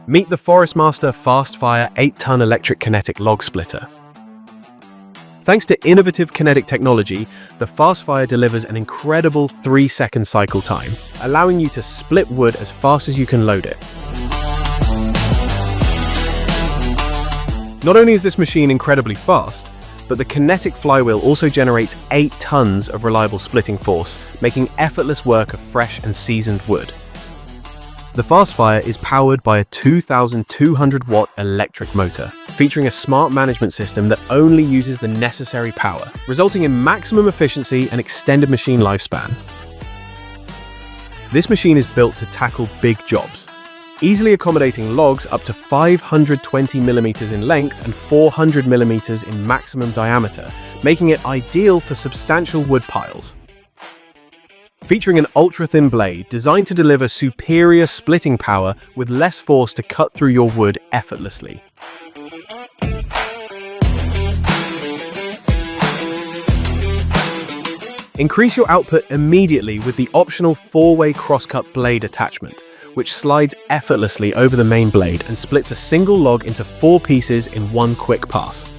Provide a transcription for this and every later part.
Meet the Forestmaster Fast-Fire 8-ton electric kinetic log splitter. Thanks to innovative kinetic technology, the Fast-Fire delivers an incredible 3-second cycle time, allowing you to split wood as fast as you can load it. Not only is this machine incredibly fast, but the Kinetic flywheel also generates 8 tons of reliable splitting force, making effortless work of fresh and seasoned wood. The Fast-Fire is powered by a 2,200-watt electric motor, featuring a smart management system that only uses the necessary power, resulting in maximum efficiency and extended machine lifespan. This machine is built to tackle big jobs, easily accommodating logs up to 520 millimeters in length and 400 millimeters in maximum diameter, making it ideal for substantial wood piles. Featuring an ultra-thin blade designed to deliver superior splitting power with less force to cut through your wood effortlessly. Increase your output immediately with the optional 4-way crosscut blade attachment, which slides effortlessly over the main blade and splits a single log into 4 pieces in one quick pass.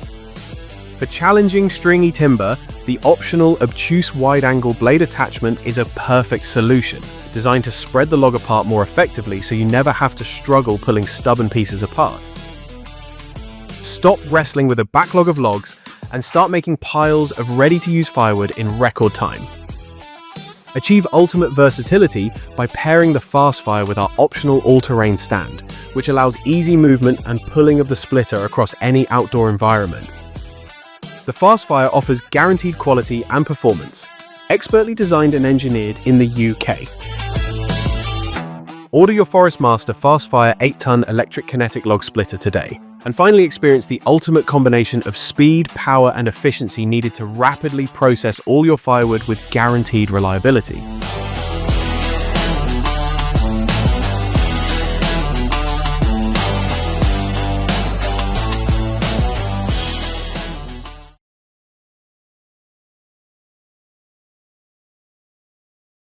For challenging stringy timber, the optional obtuse wide-angle blade attachment is a perfect solution, designed to spread the log apart more effectively so you never have to struggle pulling stubborn pieces apart. Stop wrestling with a backlog of logs and start making piles of ready-to-use firewood in record time. Achieve ultimate versatility by pairing the Fast-Fire with our optional all-terrain stand, which allows easy movement and pulling of the splitter across any outdoor environment. The Fast-Fire offers guaranteed quality and performance, expertly designed and engineered in the UK. Order your Forestmaster Fast-Fire 8-ton electric kinetic log splitter today, and finally experience the ultimate combination of speed, power, and efficiency needed to rapidly process all your firewood with guaranteed reliability.